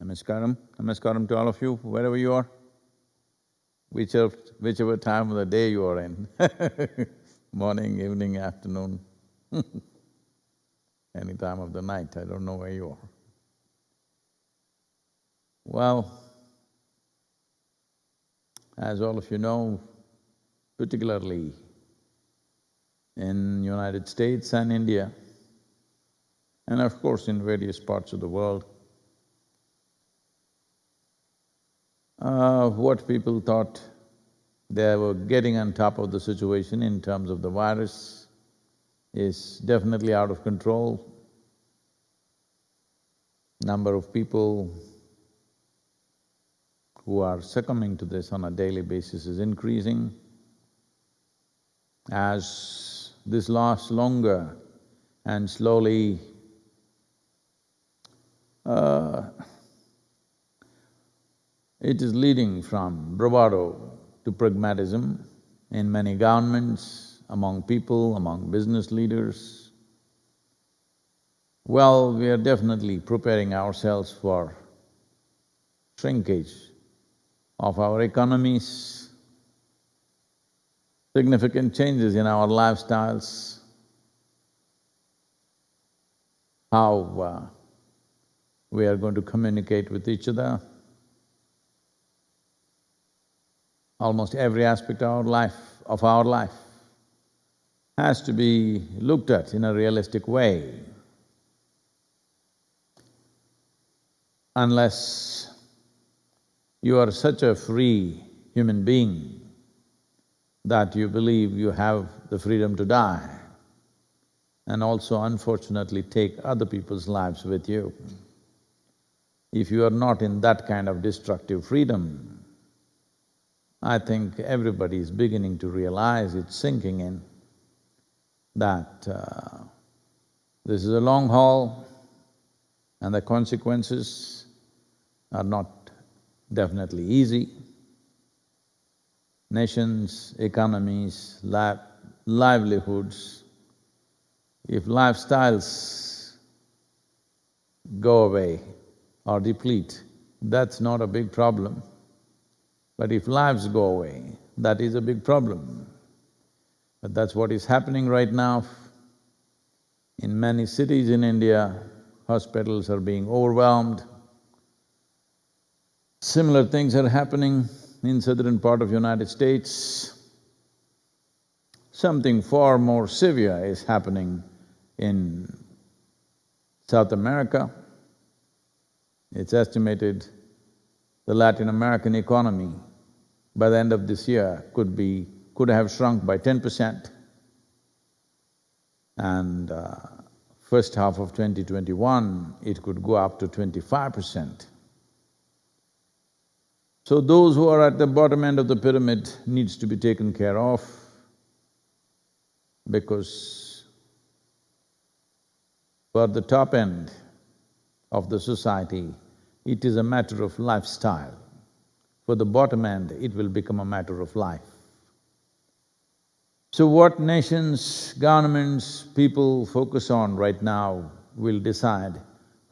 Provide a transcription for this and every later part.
Namaskaram, namaskaram to all of you, wherever you are, whichever time of the day you are in morning, evening, afternoon, any time of the night, I don't know where you are. Well, as all of you know, particularly in United States and India, and of course in various parts of the world, what people thought they were getting on top of the situation in terms of the virus is definitely out of control. Number of people who are succumbing to this on a daily basis is increasing. As this lasts longer and slowly it is leading from bravado to pragmatism in many governments, among people, among business leaders. Well, we are definitely preparing ourselves for shrinkage of our economies, significant changes in our lifestyles, how we are going to communicate with each other. Almost every aspect of our life has to be looked at in a realistic way. Unless you are such a free human being that you believe you have the freedom to die and also unfortunately take other people's lives with you. If you are not in that kind of destructive freedom, I think everybody is beginning to realize, it's sinking in, that this is a long haul and the consequences are not definitely easy. Nations, economies, livelihoods, if lifestyles go away or deplete, that's not a big problem. But if lives go away, that is a big problem. But that's what is happening right now. In many cities in India, hospitals are being overwhelmed. Similar things are happening in southern part of United States. Something far more severe is happening in South America. It's estimated the Latin American economy by the end of this year could have shrunk by 10%. And first half of 2021, it could go up to 25%. So those who are at the bottom end of the pyramid needs to be taken care of, because for the top end of the society, it is a matter of lifestyle. For the bottom end, it will become a matter of life. So what nations, governments, people focus on right now will decide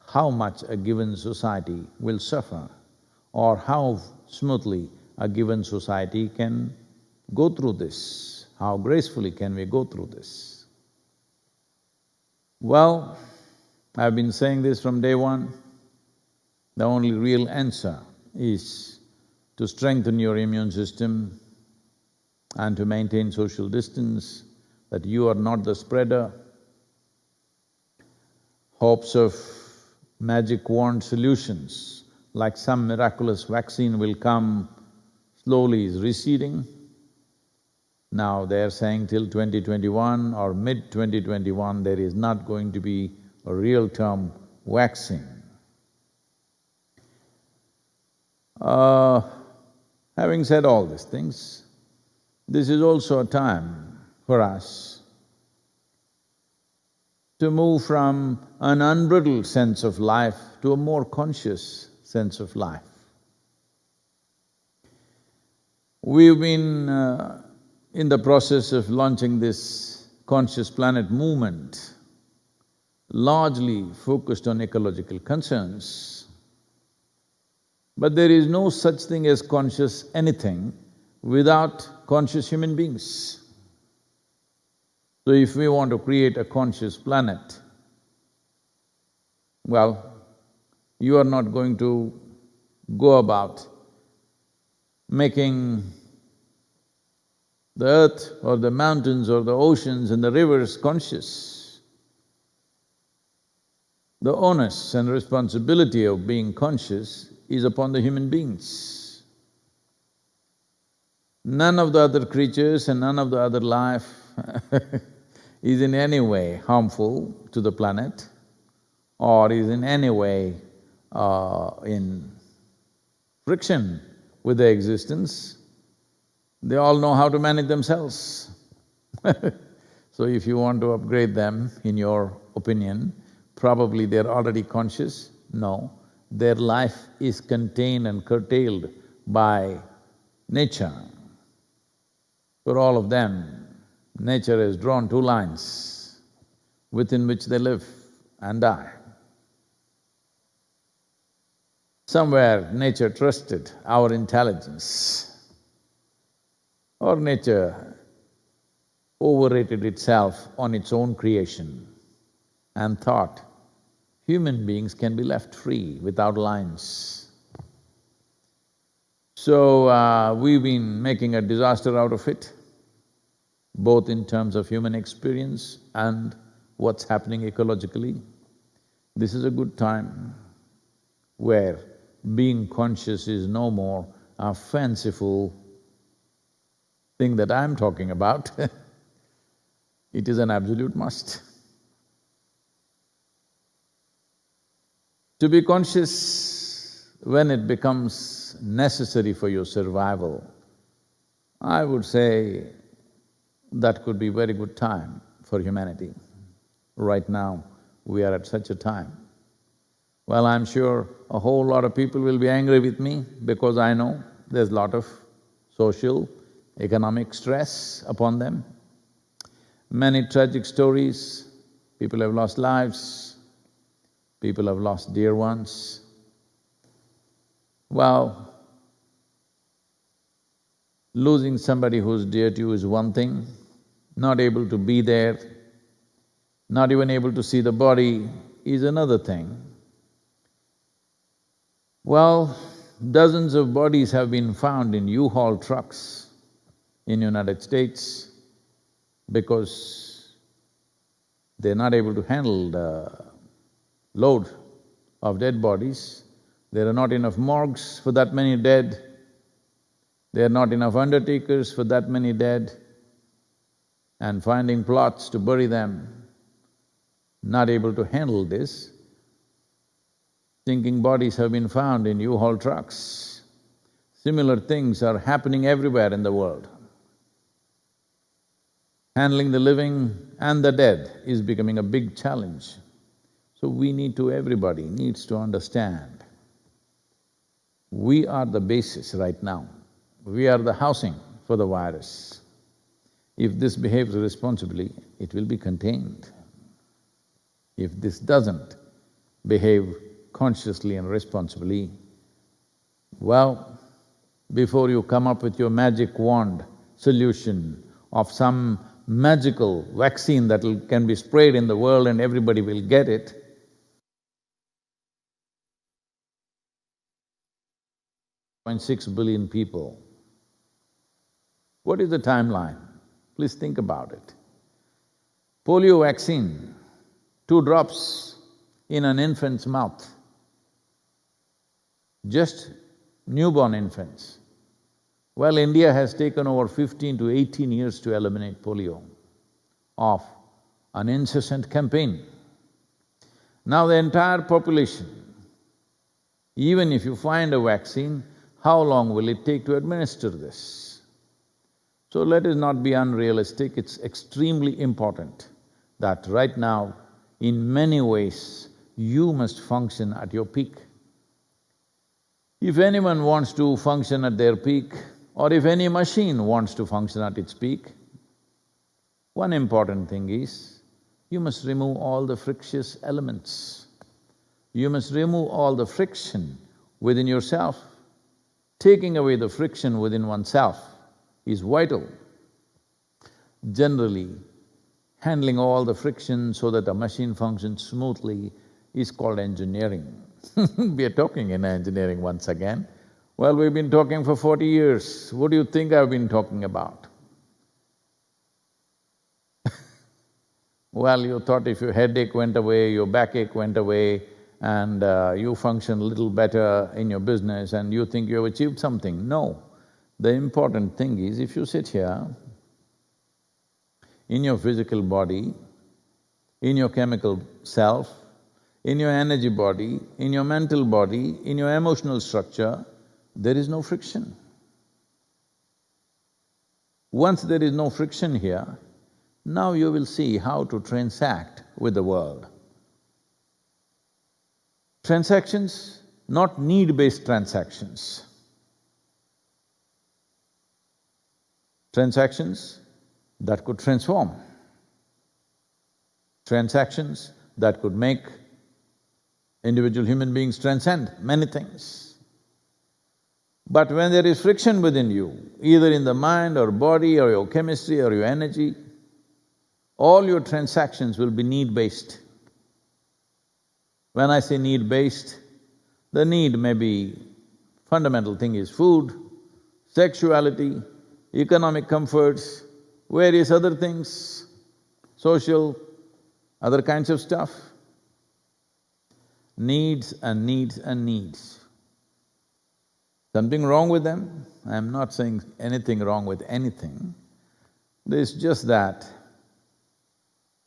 how much a given society will suffer or how smoothly a given society can go through this, how gracefully can we go through this. Well, I've been saying this from day one. The only real answer is to strengthen your immune system and to maintain social distance, that you are not the spreader. Hopes of magic wand solutions, like some miraculous vaccine will come, slowly is receding. Now they're saying till 2021 or mid-2021 there is not going to be a real-term vaccine. Having said all these things, this is also a time for us to move from an unbridled sense of life to a more conscious sense of life. We've been in the process of launching this Conscious Planet movement, largely focused on ecological concerns. But there is no such thing as conscious anything without conscious human beings. So if we want to create a conscious planet, well, you are not going to go about making the earth or the mountains or the oceans and the rivers conscious. The onus and responsibility of being conscious is upon the human beings. None of the other creatures and none of the other life is in any way harmful to the planet or is in any way in friction with their existence. They all know how to manage themselves. So if you want to upgrade them, in your opinion, probably they're already conscious? No, their life is contained and curtailed by nature. For all of them, nature has drawn two lines within which they live and die. Somewhere nature trusted our intelligence, or nature overrated itself on its own creation and thought human beings can be left free without lines. So, we've been making a disaster out of it, both in terms of human experience and what's happening ecologically. This is a good time where being conscious is no more a fanciful thing that I'm talking about it is an absolute must. To be conscious when it becomes necessary for your survival, I would say that could be a very good time for humanity. Right now, we are at such a time. Well, I'm sure a whole lot of people will be angry with me because I know there's a lot of social, economic stress upon them. Many tragic stories, people have lost lives, people have lost dear ones. Well, losing somebody who's dear to you is one thing, not able to be there, not even able to see the body is another thing. Well, dozens of bodies have been found in U-Haul trucks in United States because they're not able to handle the load of dead bodies. There are not enough morgues for that many dead, there are not enough undertakers for that many dead, and finding plots to bury them, not able to handle this. Sinking bodies have been found in U-Haul trucks. Similar things are happening everywhere in the world. Handling the living and the dead is becoming a big challenge. So everybody needs to understand, we are the basis right now. We are the housing for the virus. If this behaves responsibly, it will be contained. If this doesn't behave consciously and responsibly, well, before you come up with your magic wand solution of some magical vaccine that can be sprayed in the world and everybody will get it, 0.6 billion people. What is the timeline? Please think about it. Polio vaccine, 2 drops in an infant's mouth, just newborn infants. Well, India has taken over 15 to 18 years to eliminate polio of an incessant campaign. Now the entire population, even if you find a vaccine, how long will it take to administer this? So let us not be unrealistic, it's extremely important that right now, in many ways, you must function at your peak. If anyone wants to function at their peak, or if any machine wants to function at its peak, one important thing is, you must remove all the frictious elements. You must remove all the friction within yourself. Taking away the friction within oneself is vital. Generally, handling all the friction so that a machine functions smoothly is called engineering. We are talking in engineering once again. Well, we've been talking for 40 years. What do you think I've been talking about? Well, you thought if your headache went away, your backache went away, and you function a little better in your business and you think you have achieved something. No. The important thing is, if you sit here, in your physical body, in your chemical self, in your energy body, in your mental body, in your emotional structure, there is no friction. Once there is no friction here, now you will see how to transact with the world. Transactions, not need-based transactions. Transactions that could transform. Transactions that could make individual human beings transcend many things. But when there is friction within you, either in the mind or body or your chemistry or your energy, all your transactions will be need-based. When I say need-based, the need may be… fundamental thing is food, sexuality, economic comforts, various other things, social, other kinds of stuff. Needs and needs and needs. Something wrong with them? I'm not saying anything wrong with anything. There's just that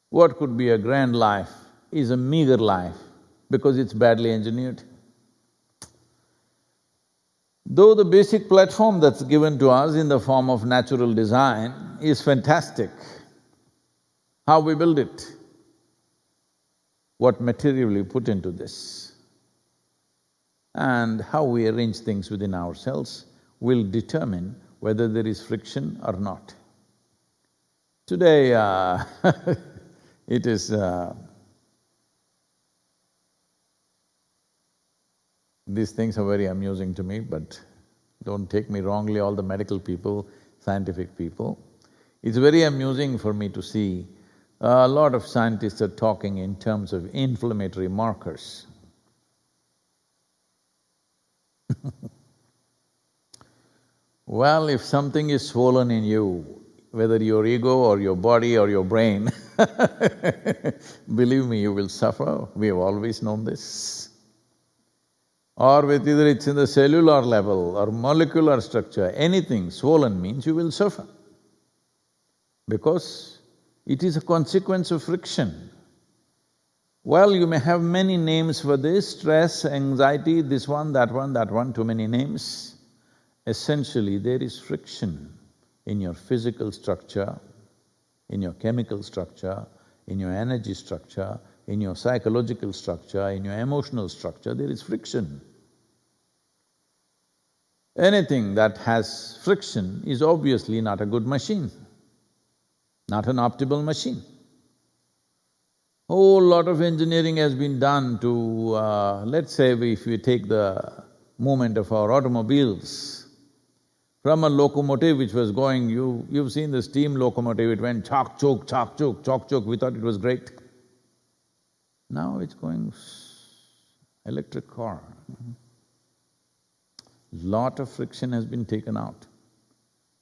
what could be a grand life is a meager life because it's badly engineered. Though the basic platform that's given to us in the form of natural design is fantastic, how we build it, what material we put into this, and how we arrange things within ourselves will determine whether there is friction or not. Today, it is… these things are very amusing to me, but don't take me wrongly, all the medical people, scientific people. It's very amusing for me to see a lot of scientists are talking in terms of inflammatory markers. Well, if something is swollen in you, whether your ego or your body or your brain, believe me, you will suffer. We have always known this. Or with either it's in the cellular level or molecular structure, anything swollen means you will suffer. Because it is a consequence of friction. Well, you may have many names for this, stress, anxiety, this one, too many names. Essentially, there is friction in your physical structure, in your chemical structure, in your energy structure, in your psychological structure, in your emotional structure, there is friction. Anything that has friction is obviously not a good machine, not an optimal machine. Whole lot of engineering has been done to… let's say if we take the movement of our automobiles, from a locomotive which was going… you've seen the steam locomotive, it went chok chok, chok chok, chok chok, we thought it was great. Now it's going electric car. Lot of friction has been taken out.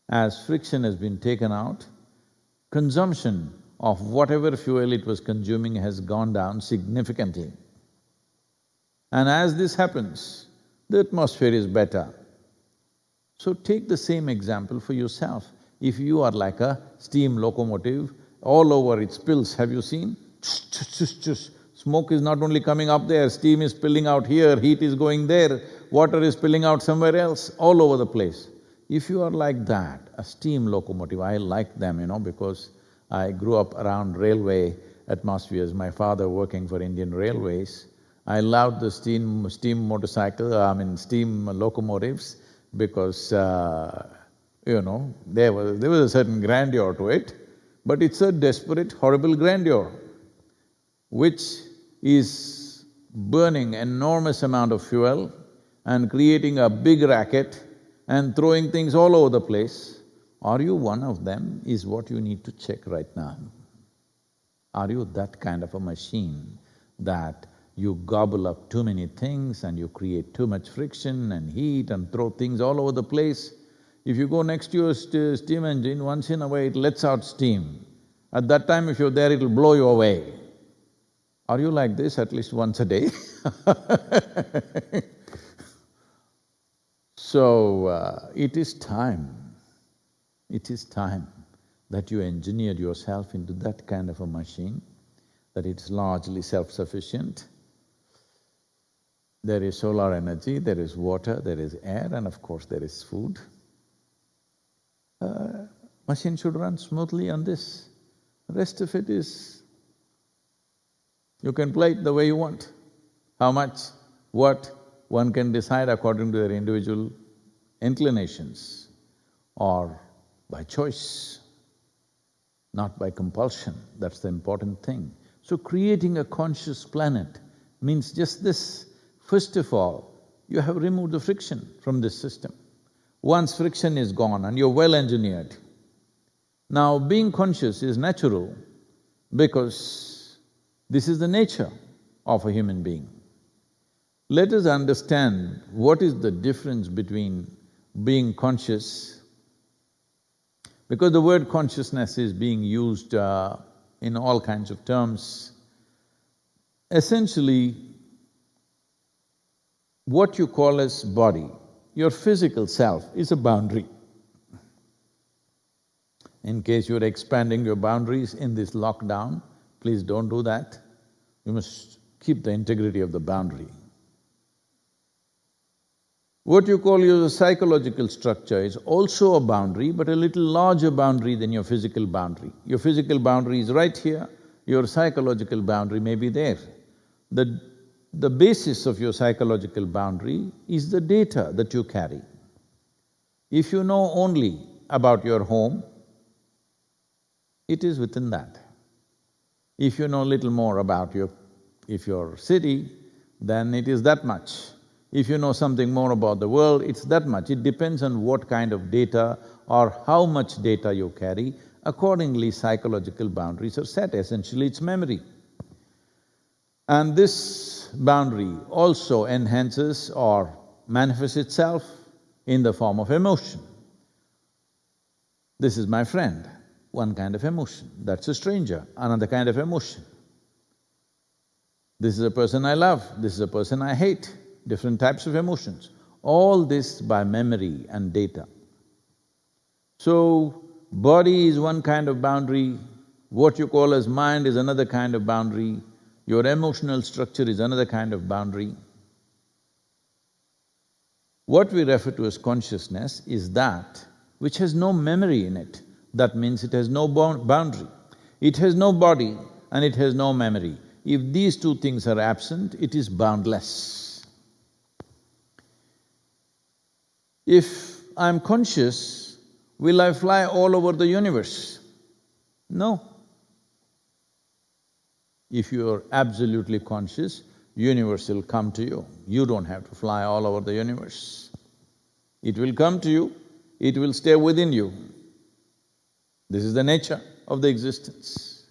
As friction has been taken out, consumption of whatever fuel it was consuming has gone down significantly. And as this happens, the atmosphere is better. So take the same example for yourself. If you are like a steam locomotive, all over it spills, have you seen? Smoke is not only coming up there, steam is spilling out here, heat is going there, water is spilling out somewhere else, all over the place. If you are like that, a steam locomotive, I like them, because I grew up around railway atmospheres, my father working for Indian Railways. I loved the steam locomotives because, there was a certain grandeur to it, but it's a desperate, horrible grandeur, which is burning enormous amount of fuel, and creating a big racket and throwing things all over the place. Are you one of them is what you need to check right now. Are you that kind of a machine that you gobble up too many things and you create too much friction and heat and throw things all over the place? If you go next to your steam engine, once in a while it lets out steam. At that time if you're there, it'll blow you away. Are you like this at least once a day? So, it is time that you engineer yourself into that kind of a machine, that it's largely self-sufficient. There is solar energy, there is water, there is air, and of course there is food. Machine should run smoothly on this. The rest of it is… you can play it the way you want. How much, what, one can decide according to their individual inclinations or by choice, not by compulsion. That's the important thing. So creating a conscious planet means just this. First of all, you have removed the friction from this system. Once friction is gone and you're well engineered, now being conscious is natural because this is the nature of a human being. Let us understand what is the difference between being conscious, because the word consciousness is being used in all kinds of terms. Essentially, what you call as body, your physical self is a boundary. In case you're expanding your boundaries in this lockdown, please don't do that. You must keep the integrity of the boundary. What you call your psychological structure is also a boundary, but a little larger boundary than your physical boundary. Your physical boundary is right here, your psychological boundary may be there. The basis of your psychological boundary is the data that you carry. If you know only about your home, it is within that. If you know little more about your city, then it is that much. If you know something more about the world, it's that much. It depends on what kind of data or how much data you carry. Accordingly, psychological boundaries are set. Essentially, it's memory. And this boundary also enhances or manifests itself in the form of emotion. This is my friend, one kind of emotion. That's a stranger, another kind of emotion. This is a person I love, this is a person I hate, different types of emotions. All this by memory and data. So, body is one kind of boundary, what you call as mind is another kind of boundary, your emotional structure is another kind of boundary. What we refer to as consciousness is that which has no memory in it. That means it has no boundary. It has no body and it has no memory. If these two things are absent, it is boundless. If I'm conscious, will I fly all over the universe? No. If you're absolutely conscious, universe will come to you. You don't have to fly all over the universe. It will come to you, it will stay within you. This is the nature of the existence.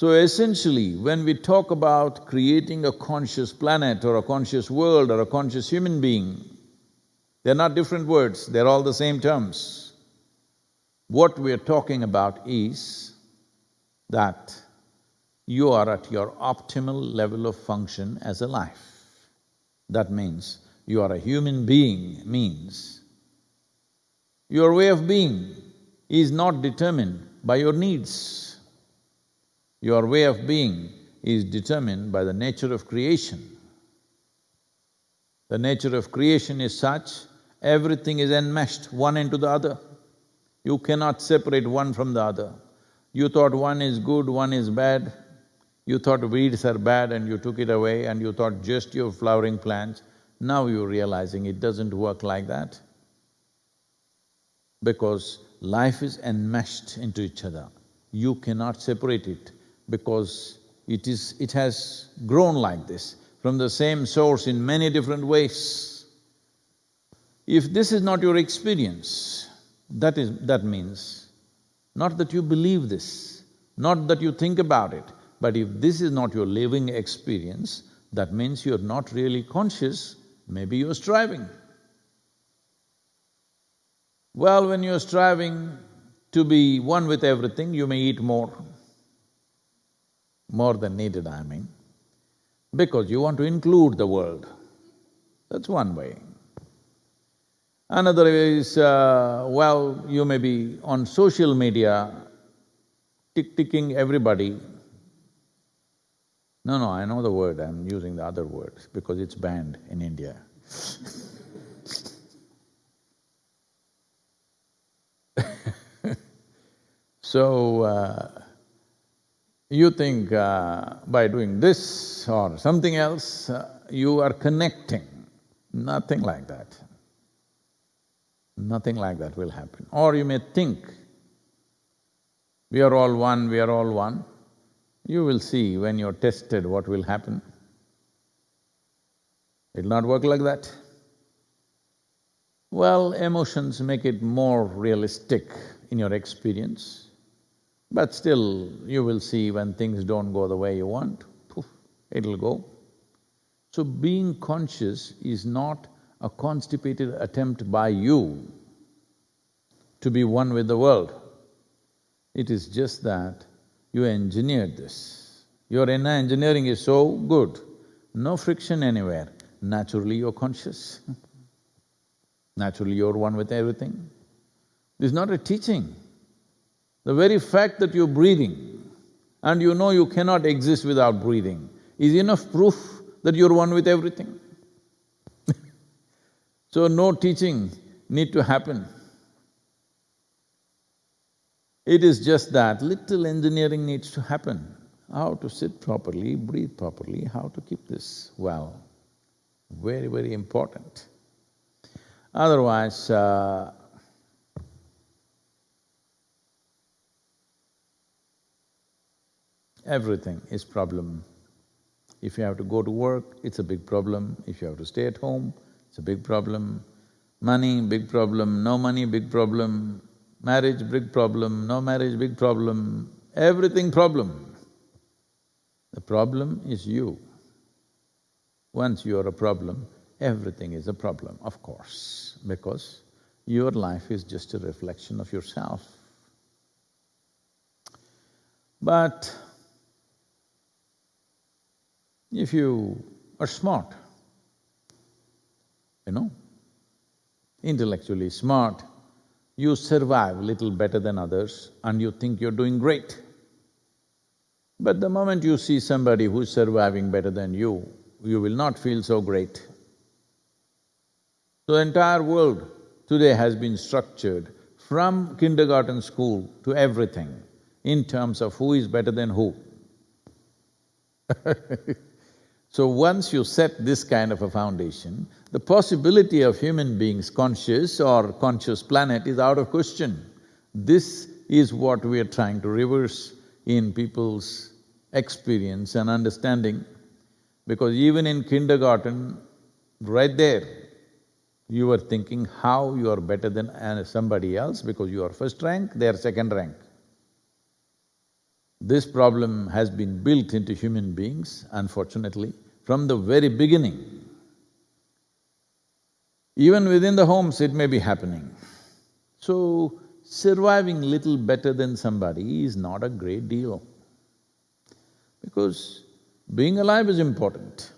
So essentially, when we talk about creating a conscious planet or a conscious world or a conscious human being, they're not different words, they're all the same terms. What we're talking about is that you are at your optimal level of function as a life. That means you are a human being, means your way of being is not determined by your needs. Your way of being is determined by the nature of creation. The nature of creation is such, everything is enmeshed one into the other. You cannot separate one from the other. You thought one is good, one is bad. You thought weeds are bad and you took it away, and you thought just your flowering plants. Now you're realizing it doesn't work like that, because life is enmeshed into each other. You cannot separate it because it has grown like this, from the same source in many different ways. If this is not your experience, that means not that you believe this, not that you think about it, but if this is not your living experience, that means you're not really conscious, maybe you're striving. Well, when you're striving to be one with everything, you may eat more than needed, I mean, because you want to include the world. That's one way. Another is, well, you may be on social media ticking everybody. No, I know the word, I'm using the other word because it's banned in India. So, you think by doing this or something else, you are connecting. Nothing like that. Nothing like that will happen. Or you may think, we are all one, we are all one. You will see when you're tested what will happen. It'll not work like that. Well, emotions make it more realistic in your experience, but still you will see when things don't go the way you want, poof, it'll go. So being conscious is not a constipated attempt by you to be one with the world. It is just that you engineered this. Your inner engineering is so good, no friction anywhere, naturally you're conscious. Naturally you're one with everything. This is not a teaching. The very fact that you're breathing and you know you cannot exist without breathing is enough proof that you're one with everything. So no teaching need to happen. It is just that little engineering needs to happen. How to sit properly, breathe properly, how to keep this well. Very, very important. Otherwise, everything is problem. If you have to go to work, it's a big problem. If you have to stay at home, it's a big problem. Money, big problem. No money, big problem. Marriage, big problem. No marriage, big problem. Everything problem. The problem is you. Once you're a problem, everything is a problem, of course, because your life is just a reflection of yourself. But if you are smart, intellectually smart, you survive little better than others and you think you're doing great. But the moment you see somebody who's surviving better than you will not feel so great. So the entire world today has been structured from kindergarten school to everything in terms of who is better than who. So once you set this kind of a foundation, the possibility of human beings conscious or conscious planet is out of question. This is what we are trying to reverse in people's experience and understanding, because even in kindergarten, right there, you are thinking how you are better than somebody else because you are first rank, they are second rank. This problem has been built into human beings, unfortunately, from the very beginning. Even within the homes it may be happening. So, surviving little better than somebody is not a great deal, because being alive is important.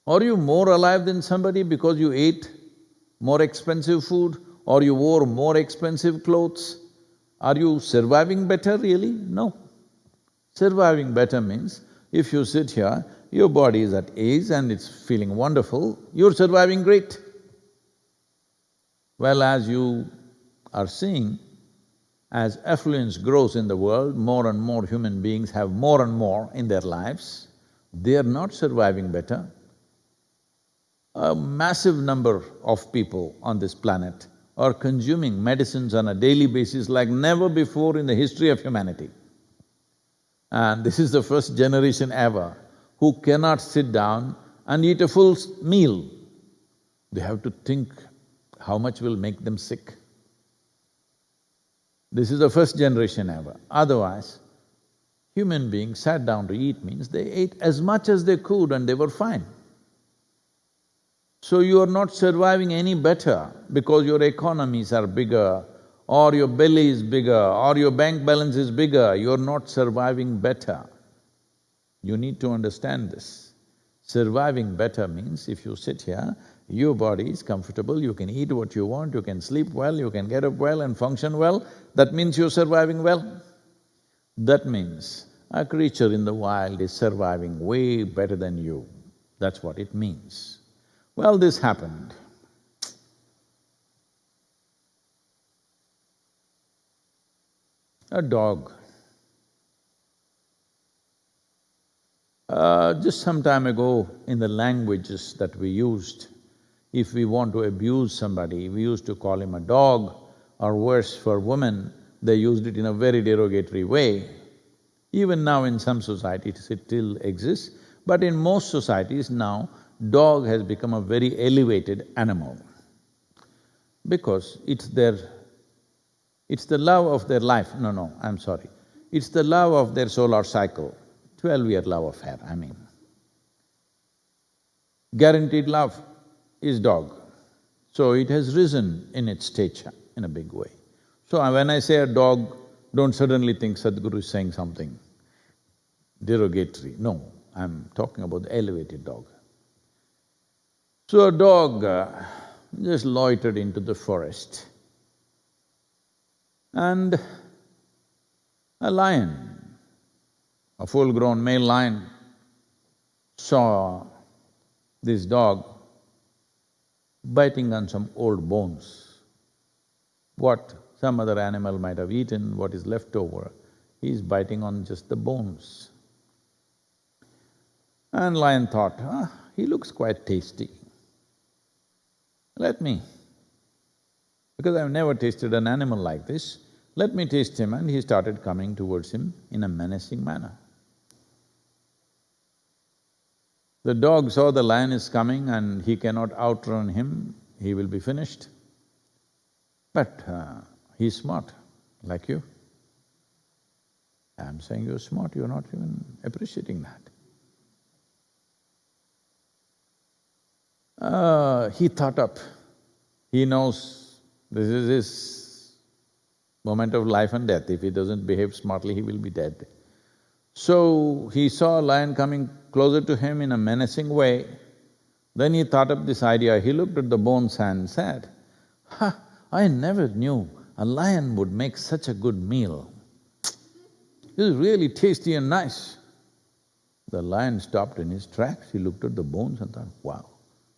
Are you more alive than somebody because you ate more expensive food or you wore more expensive clothes? Are you surviving better really? No. Surviving better means, if you sit here, your body is at ease and it's feeling wonderful, you're surviving great. Well, as you are seeing, as affluence grows in the world, more and more human beings have more and more in their lives, they are not surviving better. A massive number of people on this planet are consuming medicines on a daily basis like never before in the history of humanity. And this is the first generation ever who cannot sit down and eat a full meal They have to think how much will make them sick. This is the first generation ever. Otherwise, human beings sat down to eat means they ate as much as they could and they were fine. So you are not surviving any better because your economies are bigger, or your belly is bigger, or your bank balance is bigger, you're not surviving better. You need to understand this. Surviving better means if you sit here, your body is comfortable, you can eat what you want, you can sleep well, you can get up well and function well, that means you're surviving well. That means a creature in the wild is surviving way better than you. That's what it means. Well, this happened. A dog. Just some time ago, in the languages that we used, if we want to abuse somebody, we used to call him a dog, or worse, for women, they used it in a very derogatory way. Even now in some societies it still exists, but in most societies now, dog has become a very elevated animal because it's the love of their life. No, I'm sorry. It's the love of their solar cycle, 12-year love affair, I mean. Guaranteed love is dog. So it has risen in its stature in a big way. So when I say a dog, don't suddenly think Sadhguru is saying something derogatory. No, I'm talking about the elevated dog. So a dog just loitered into the forest and a lion, a full-grown male lion, saw this dog biting on some old bones. What some other animal might have eaten, what is left over, he's biting on just the bones. And lion thought, he looks quite tasty. Let me, because I've never tasted an animal like this, let me taste him, and he started coming towards him in a menacing manner. The dog saw the lion is coming and he cannot outrun him, he will be finished. But he's smart, like you. I'm saying you're smart, you're not even appreciating that. He thought up, he knows this is his moment of life and death. If he doesn't behave smartly, he will be dead. So he saw a lion coming closer to him in a menacing way. Then he thought up this idea, he looked at the bones and said, I never knew a lion would make such a good meal. This is really tasty and nice. The lion stopped in his tracks, he looked at the bones and thought, wow,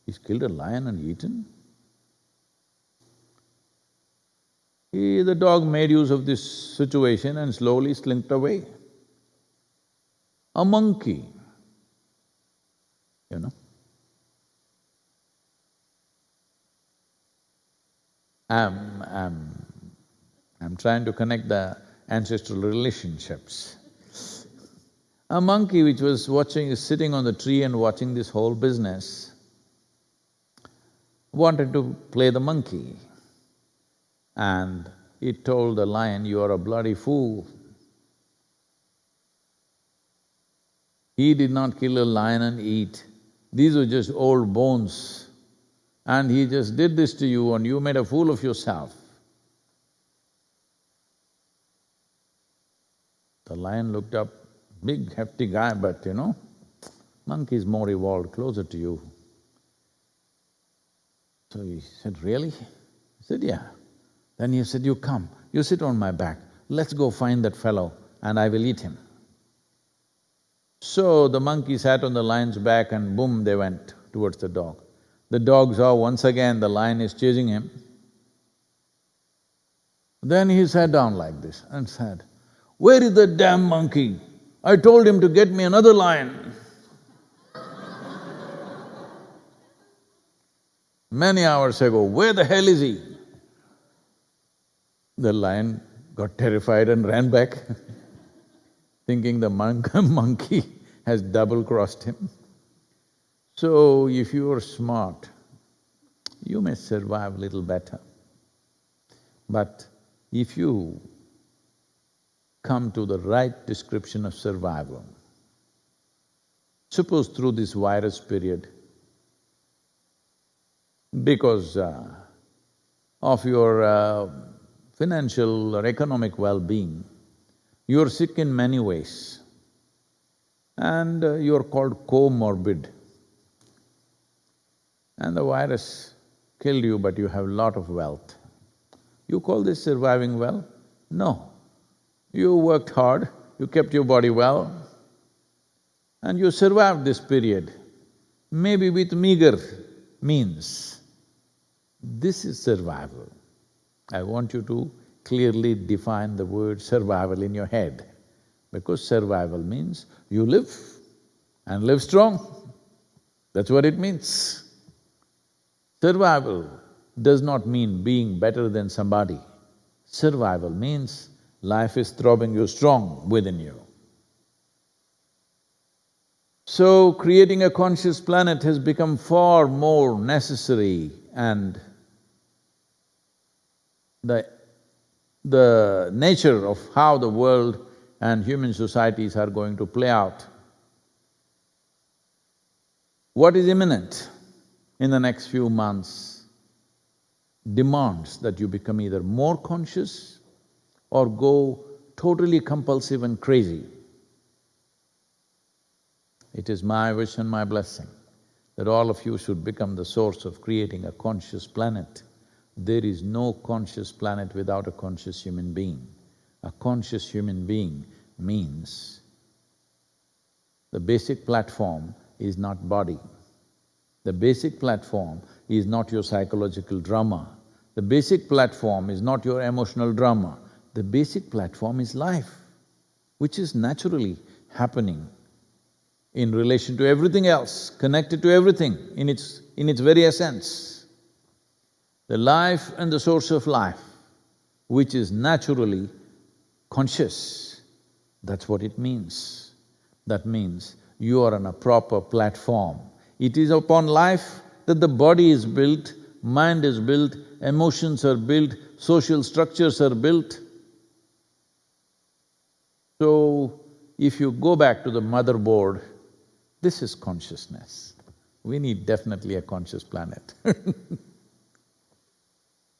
he's killed a lion and eaten? The dog made use of this situation and slowly slinked away. A monkey, you know. I'm trying to connect the ancestral relationships. A monkey which was sitting on the tree and watching this whole business, wanted to play the monkey. And it told the lion, you are a bloody fool. He did not kill a lion and eat. These were just old bones. And he just did this to you and you made a fool of yourself. The lion looked up, big hefty guy, but you know, monkey is more evolved, closer to you. So he said, really? He said, yeah. Then he said, you come, you sit on my back, let's go find that fellow and I will eat him. So the monkey sat on the lion's back and boom, they went towards the dog. The dog saw once again the lion is chasing him. Then he sat down like this and said, where is that damn monkey? I told him to get me another lion. Many hours ago, where the hell is he? The lion got terrified and ran back, thinking the monkey has double-crossed him. So, if you are smart, you may survive little better. But if you come to the right description of survival, suppose through this virus period, because of your financial or economic well-being, you're sick in many ways and you're called comorbid. And the virus killed you, but you have a lot of wealth. You call this surviving well? No. You worked hard, you kept your body well, and you survived this period, maybe with meager means. This is survival. I want you to clearly define the word survival in your head, because survival means you live and live strong. That's what it means. Survival does not mean being better than somebody. Survival means life is throbbing you strong within you. So, creating a conscious planet has become far more necessary, and the nature of how the world and human societies are going to play out. What is imminent in the next few months demands that you become either more conscious or go totally compulsive and crazy. It is my wish and my blessing that all of you should become the source of creating a conscious planet. There is no conscious planet without a conscious human being. A conscious human being means the basic platform is not body. The basic platform is not your psychological drama. The basic platform is not your emotional drama. The basic platform is life, which is naturally happening in relation to everything else, connected to everything in its very essence. The life and the source of life, which is naturally conscious, that's what it means. That means you are on a proper platform. It is upon life that the body is built, mind is built, emotions are built, social structures are built. So, if you go back to the motherboard, this is consciousness. We need definitely a conscious planet